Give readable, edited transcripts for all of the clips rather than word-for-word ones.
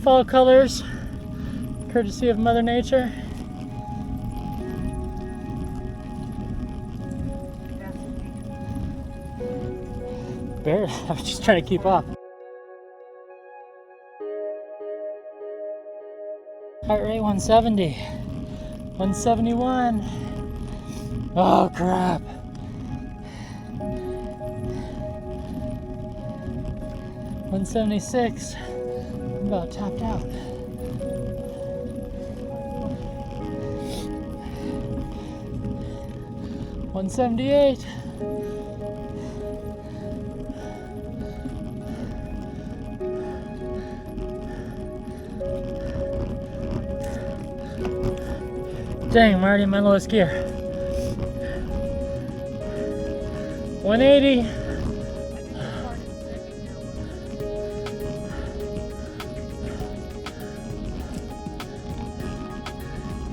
fall colors, courtesy of Mother Nature. Barely, I was just trying to keep up. Heart rate 170, 171. Oh crap. 176. I'm about tapped out. 178. Dang, I'm already in my lowest gear. 180.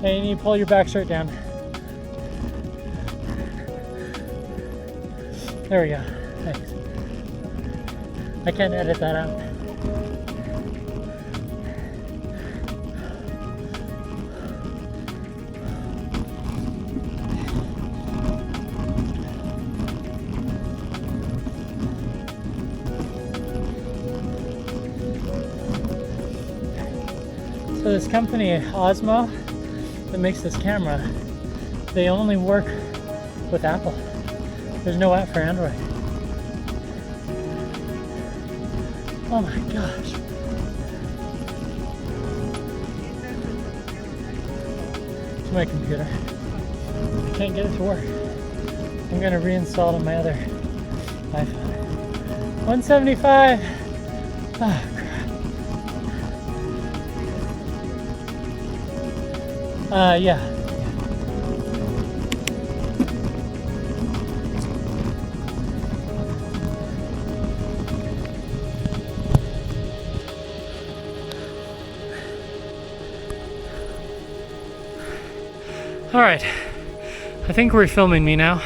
Hey, you need to pull your back shirt down. There we go. Thanks. I can't edit that out. So this company, Osmo, that makes this camera, they only work with Apple. There's no app for Android. Oh my gosh. To my computer. I can't get it to work. I'm gonna reinstall it on my other iPhone. 175. Oh, yeah. All right, I think we're filming me now,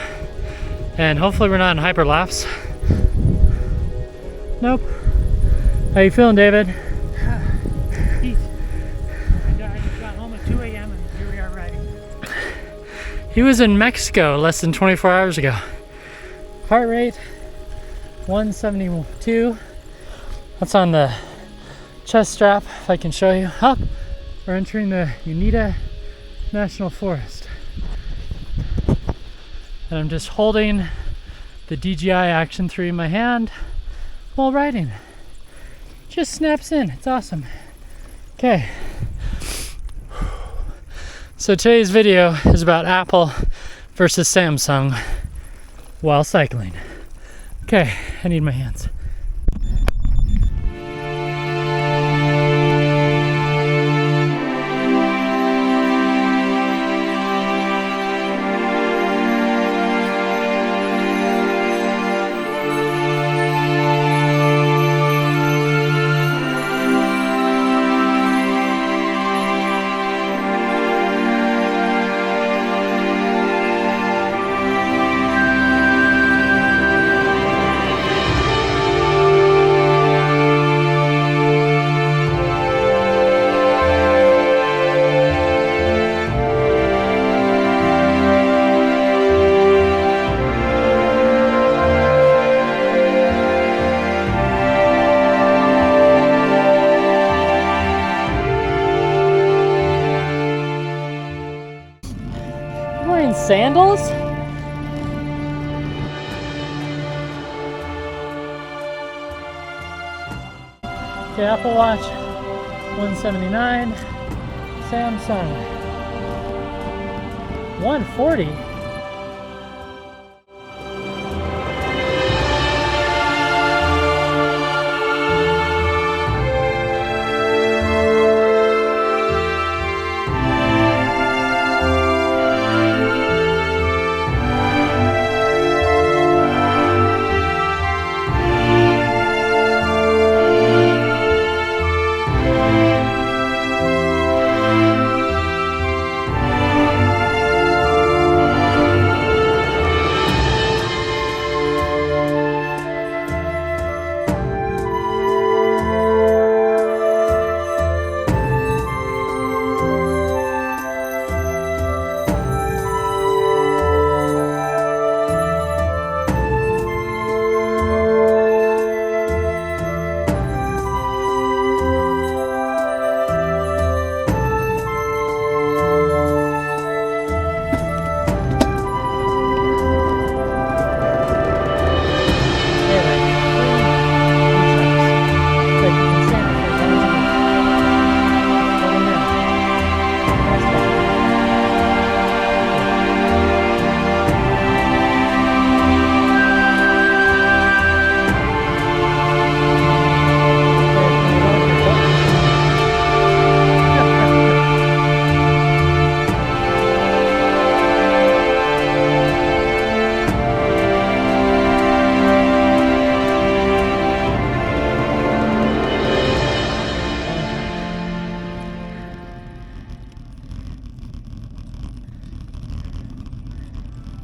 and hopefully we're not in hyperlapse. Nope. How you feeling, David? He was in Mexico less than 24 hours ago. Heart rate 172. That's on the chest strap, if I can show you. Oh, we're entering the Unita National Forest. And I'm just holding the DJI Action 3 in my hand while riding. Just snaps in, it's awesome. Okay. So today's video is about Apple versus Samsung while cycling. Okay, I need my hands. Sandals? Okay, Apple Watch 179, Samsung 140.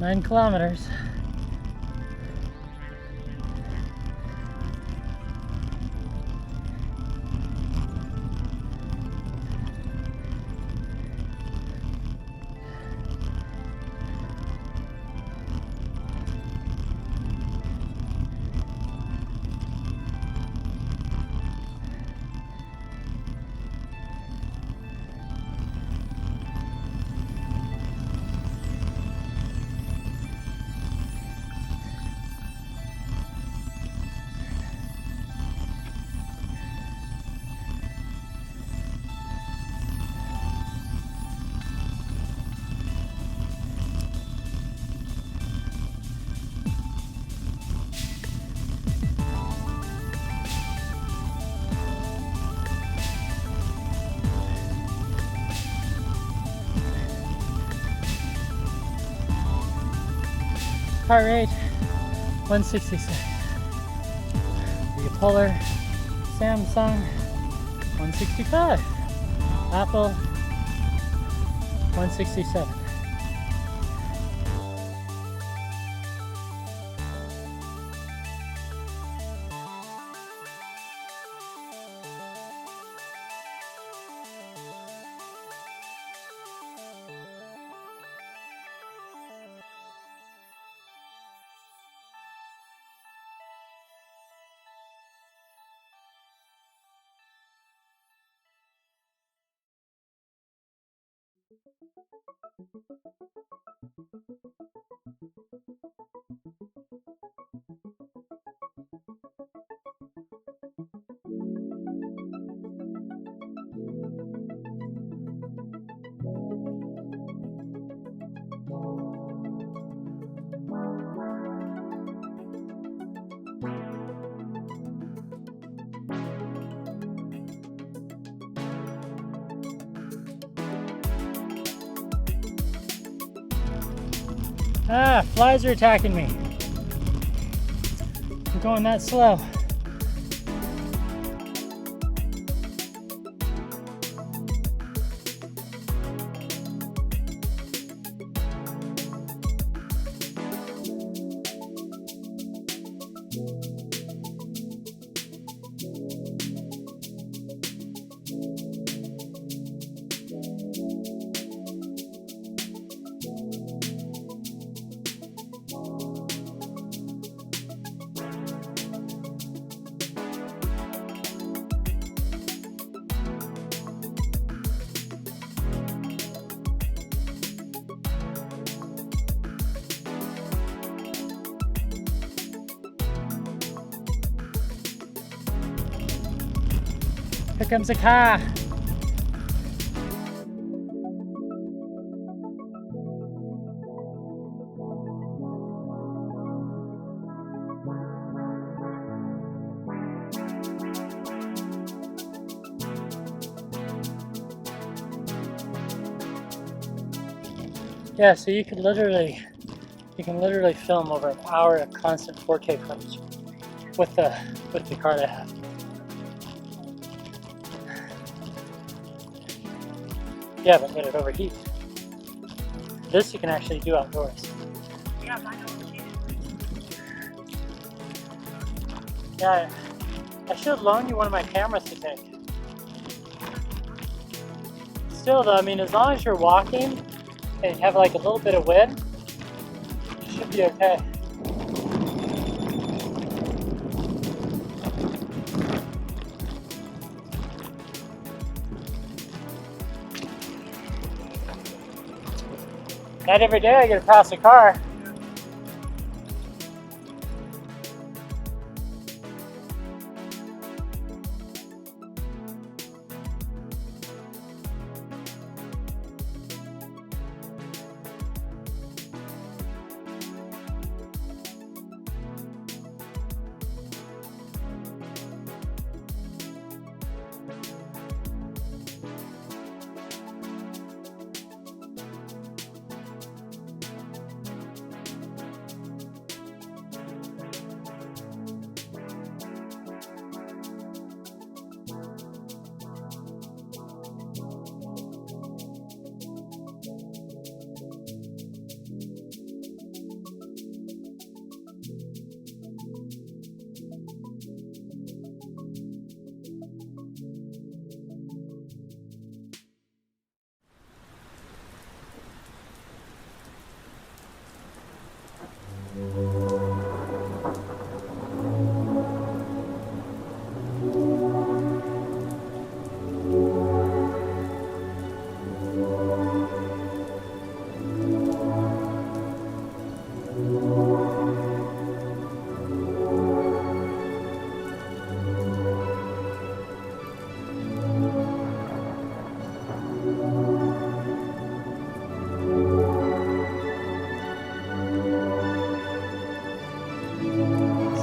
9 kilometers. Heart rate 166. Bipolar Samsung 165. Apple 167. Ah, flies are attacking me. I'm going that slow. Here comes a car. Yeah, so you can literally film over an hour of constant 4K footage with the card I have. Yeah, but let it overheat. This you can actually do outdoors. Yeah, mine overheated. Yeah, I should loan you one of my cameras to take. Still though, I mean, as long as you're walking and you have like a little bit of wind, you should be okay. Not every day I get to pass a car.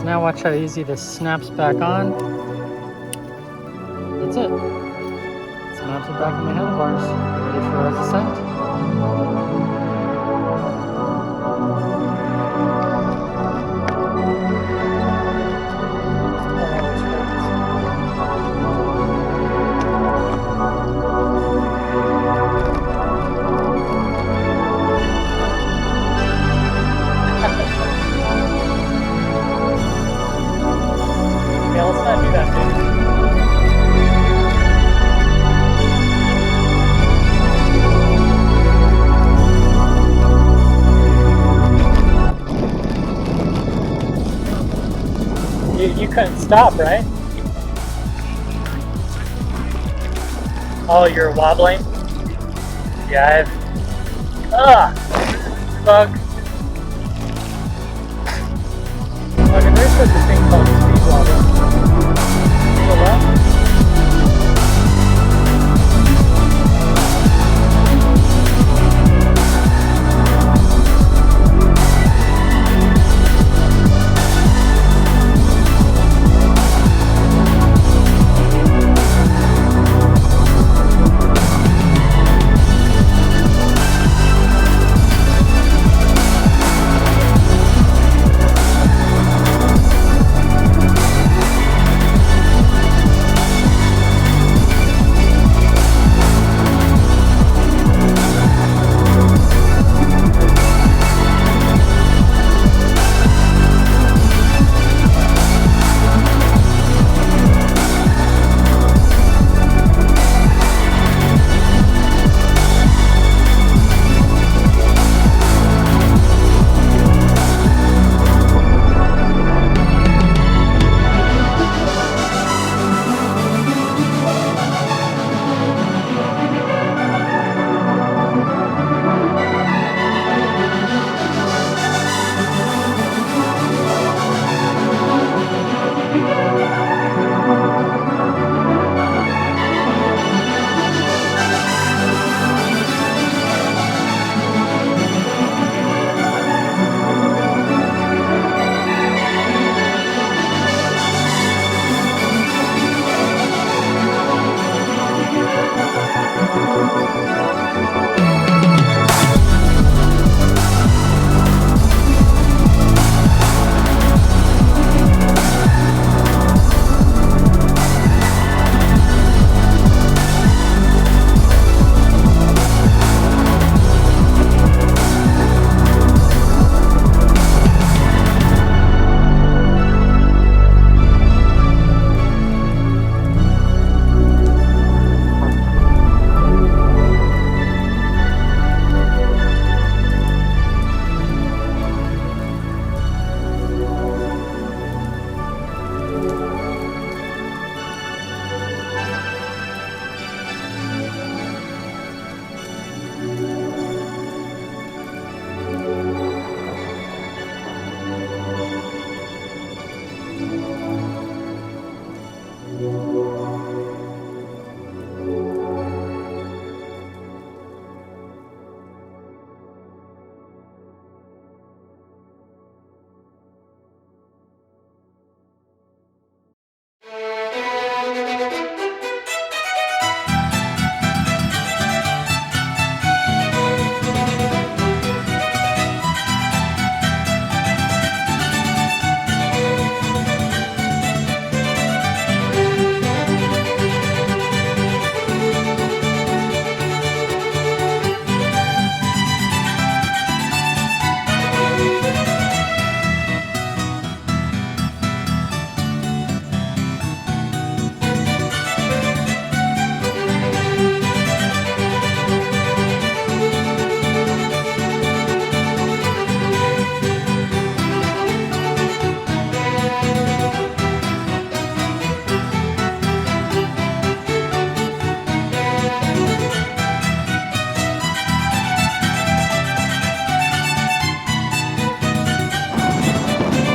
now watch how easy this snaps back on. That's it. Snaps it back in my handlebars. Ready for our descent. Yeah, let's not do that, dude. You couldn't stop, right? Oh, you're wobbling? Yeah, bug. Okay, there's such a thing called speed wobble. To the left.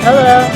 Hello.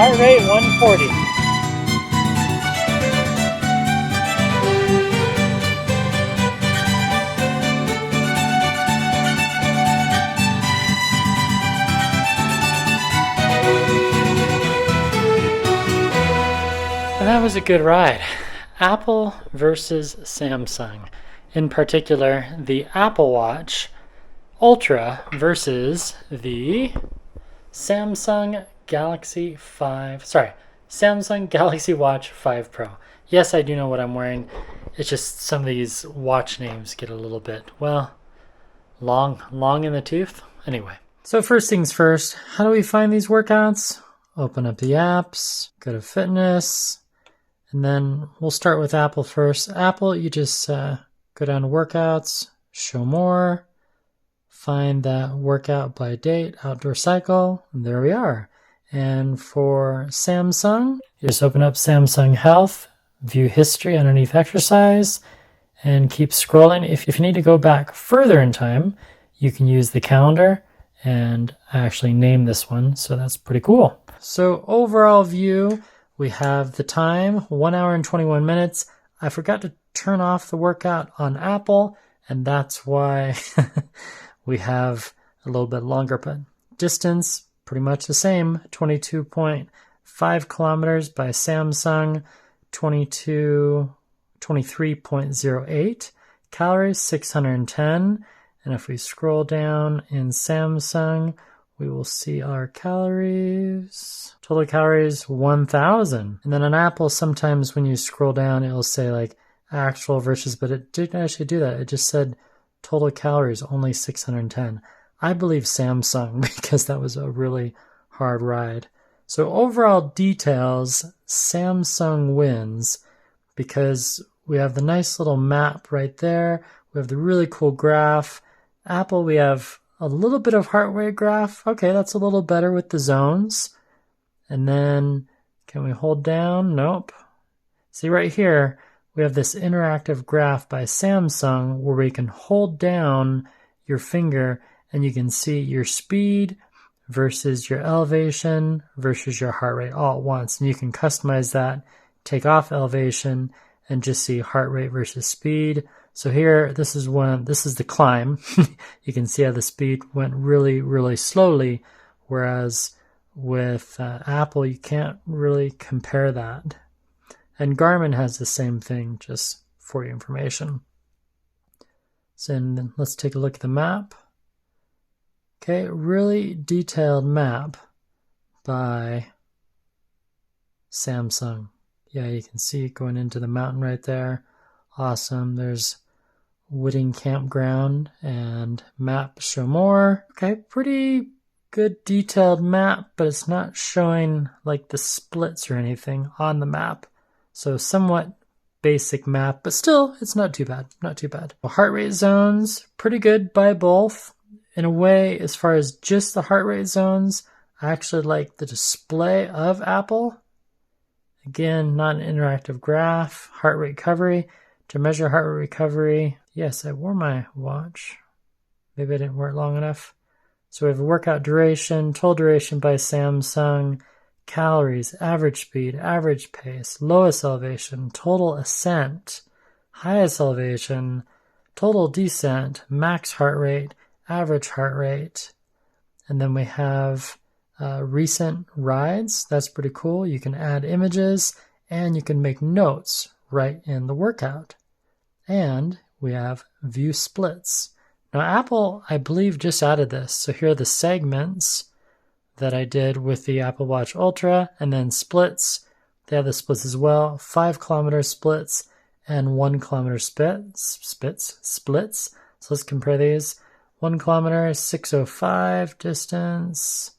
Heart rate 140. And that was a good ride. Apple versus Samsung. In particular, the Apple Watch Ultra versus the Samsung Galaxy Watch 5 Pro. Yes, I do know what I'm wearing. It's just some of these watch names get a little bit, well, long in the tooth. Anyway, so first things first, how do we find these workouts? Open up the apps, go to fitness, and then we'll start with Apple first. Apple, you just go down to workouts, show more, find that workout by date, outdoor cycle, and there we are. And for Samsung, you just open up Samsung Health, view history underneath exercise, and keep scrolling. If you need to go back further in time, you can use the calendar, and I actually named this one, so that's pretty cool. So overall view, we have the time, 1 hour and 21 minutes. I forgot to turn off the workout on Apple, and that's why we have a little bit longer, but distance, pretty much the same, 22.5 kilometers by Samsung, 23.08, calories 610, and if we scroll down in Samsung, we will see our calories, total calories 1,000. And then on Apple, sometimes when you scroll down, it will say like actual versus, but it didn't actually do that. It just said total calories only 610. I believe Samsung because that was a really hard ride. So overall details, Samsung wins because we have the nice little map right there. We have the really cool graph. Apple, we have a little bit of heart rate graph. Okay, that's a little better with the zones. And then can we hold down? Nope. See right here, we have this interactive graph by Samsung where we can hold down your finger and you can see your speed versus your elevation versus your heart rate all at once. And you can customize that, take off elevation, and just see heart rate versus speed. So here, this is the climb. You can see how the speed went really, really slowly, whereas with Apple, you can't really compare that. And Garmin has the same thing, just for your information. So then let's take a look at the map. Okay, really detailed map by Samsung. Yeah, you can see it going into the mountain right there. Awesome. There's Whitting Campground and map show more. Okay, pretty good detailed map, but it's not showing like the splits or anything on the map. So somewhat basic map, but still it's not too bad. Not too bad. Heart rate zones, pretty good by both. In a way, as far as just the heart rate zones, I actually like the display of Apple. Again, not an interactive graph. Heart rate recovery. To measure heart rate recovery, yes, I wore my watch. Maybe I didn't wear it long enough. So we have a workout duration, total duration by Samsung, calories, average speed, average pace, lowest elevation, total ascent, highest elevation, total descent, max heart rate, average heart rate. And then we have recent rides. That's pretty cool. You can add images and you can make notes right in the workout. And we have view splits. Now Apple, I believe, just added this. So here are the segments that I did with the Apple Watch Ultra, and then splits. They have the splits as well, 5 kilometer splits and 1 kilometer splits. So let's compare these. 1 kilometer, 605 distance.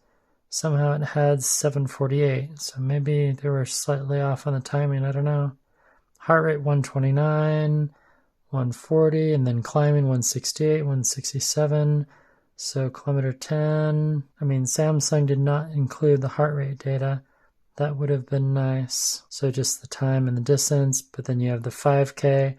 Somehow it had 748. So maybe they were slightly off on the timing. I don't know. Heart rate 129, 140, and then climbing 168, 167. So kilometer 10. I mean, Samsung did not include the heart rate data. That would have been nice. So just the time and the distance, but then you have the 5K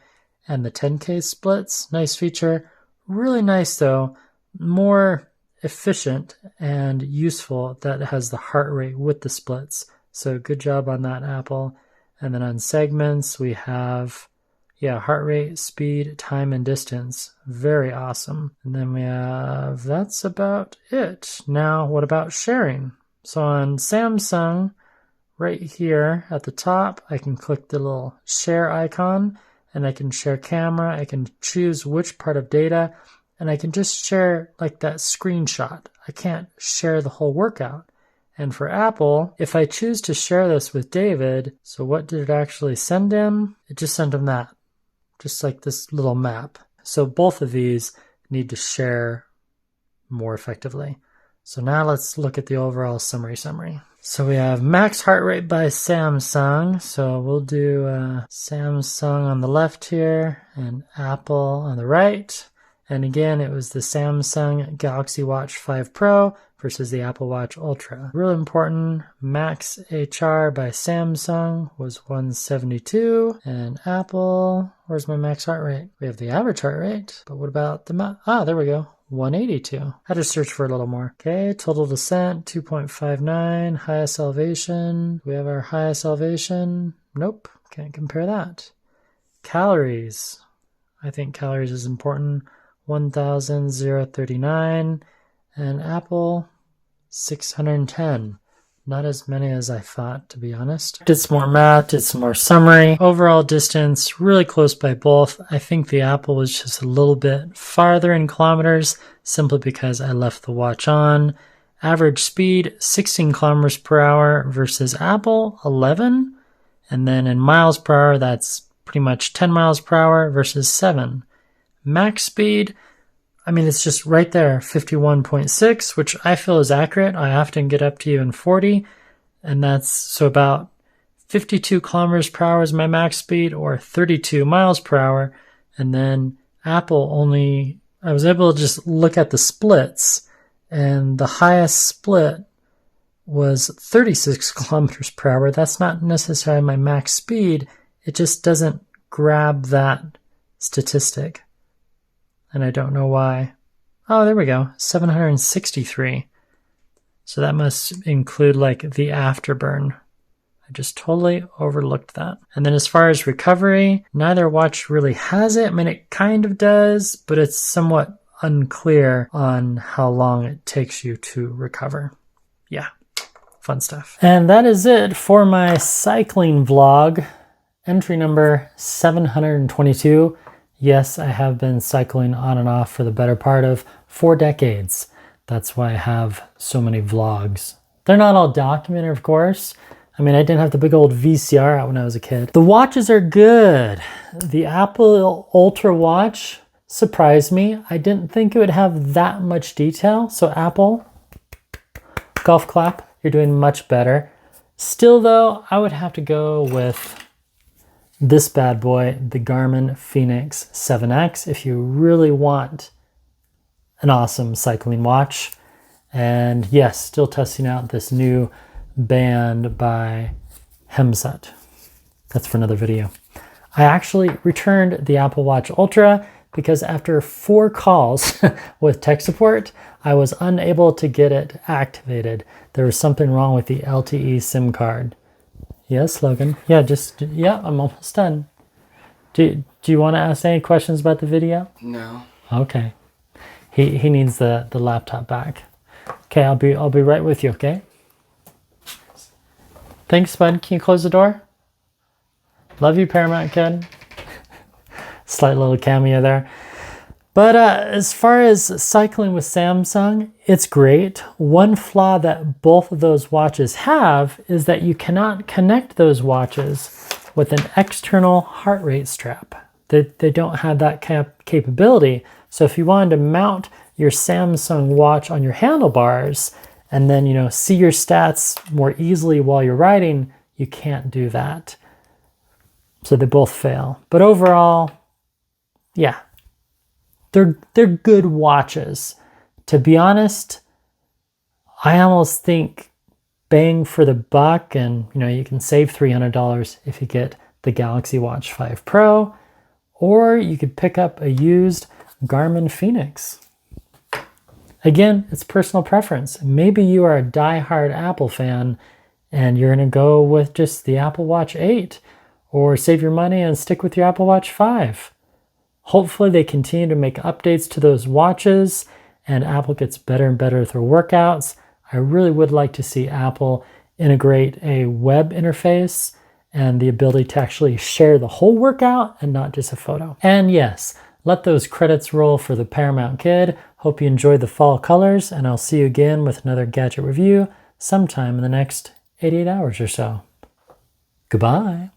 and the 10K splits. Nice feature. Really nice though. More efficient and useful that it has the heart rate with the splits. So good job on that, Apple. And then on segments, we have, yeah, heart rate, speed, time, and distance. Very awesome. And then we have, that's about it. Now, what about sharing? So on Samsung, right here at the top, I can click the little share icon and I can share camera. I can choose which part of data and I can just share like that screenshot. I can't share the whole workout. And for Apple, if I choose to share this with David, so what did it actually send him? It just sent him that, just like this little map. So both of these need to share more effectively. So now let's look at the overall summary. So we have max heart rate by Samsung. So we'll do Samsung on the left here and Apple on the right. And again, it was the Samsung Galaxy Watch 5 Pro versus the Apple Watch Ultra. Really important, max HR by Samsung was 172. And Apple, where's my max heart rate? We have the average heart rate, but what about the there we go. 182. I had to search for a little more. Okay, total descent, 2.59. Highest elevation. We have our highest elevation. Nope, can't compare that. Calories. I think calories is important. 1,039. And Apple, 610. Not as many as I thought, to be honest. Did some more math, did some more summary. Overall distance, really close by both. I think the Apple was just a little bit farther in kilometers, simply because I left the watch on. Average speed, 16 kilometers per hour versus Apple, 11. And then in miles per hour, that's pretty much 10 miles per hour versus 7. Max speed, I mean, it's just right there, 51.6, which I feel is accurate. I often get up to even 40, and that's so about 52 kilometers per hour is my max speed, or 32 miles per hour. And then Apple I was able to just look at the splits, and the highest split was 36 kilometers per hour. That's not necessarily my max speed. It just doesn't grab that statistic. And I don't know why. Oh, there we go. 763. So that must include like the afterburn. I just totally overlooked that. And then as far as recovery, neither watch really has it. I mean, it kind of does, but it's somewhat unclear on how long it takes you to recover. Yeah, fun stuff. And that is it for my cycling vlog. Entry number 722. Yes, I have been cycling on and off for the better part of 4 decades. That's why I have so many vlogs. They're not all documented, of course. I mean, I didn't have the big old VCR out when I was a kid. The watches are good. The Apple Ultra watch surprised me. I didn't think it would have that much detail. So Apple, golf clap, you're doing much better. Still though, I would have to go with this bad boy, the Garmin Fenix 7X, if you really want an awesome cycling watch. And yes, still testing out this new band by Herget. That's for another video. I actually returned the Apple Watch Ultra because after 4 calls with tech support, I was unable to get it activated. There was something wrong with the LTE SIM card. Yes, Logan. Yeah, I'm almost done. Do you want to ask any questions about the video? No. Okay. He needs the laptop back. Okay, I'll be right with you, okay? Thanks, bud. Can you close the door? Love you, Paramount Kid. Slight little cameo there. But as far as cycling with Samsung, it's great. One flaw that both of those watches have is that you cannot connect those watches with an external heart rate strap. They don't have that capability. So if you wanted to mount your Samsung watch on your handlebars and then, see your stats more easily while you're riding, you can't do that. So they both fail. But overall, yeah. They're good watches. To be honest, I almost think bang for the buck, and you can save $300 if you get the Galaxy Watch 5 Pro, or you could pick up a used Garmin Fenix. Again, it's personal preference. Maybe you are a die-hard Apple fan and you're going to go with just the Apple Watch 8, or save your money and stick with your Apple Watch 5. Hopefully they continue to make updates to those watches and Apple gets better and better with their workouts. I really would like to see Apple integrate a web interface and the ability to actually share the whole workout and not just a photo. And yes, let those credits roll for the Paramount Kid. Hope you enjoyed the fall colors, and I'll see you again with another gadget review sometime in the next 88 hours or so. Goodbye.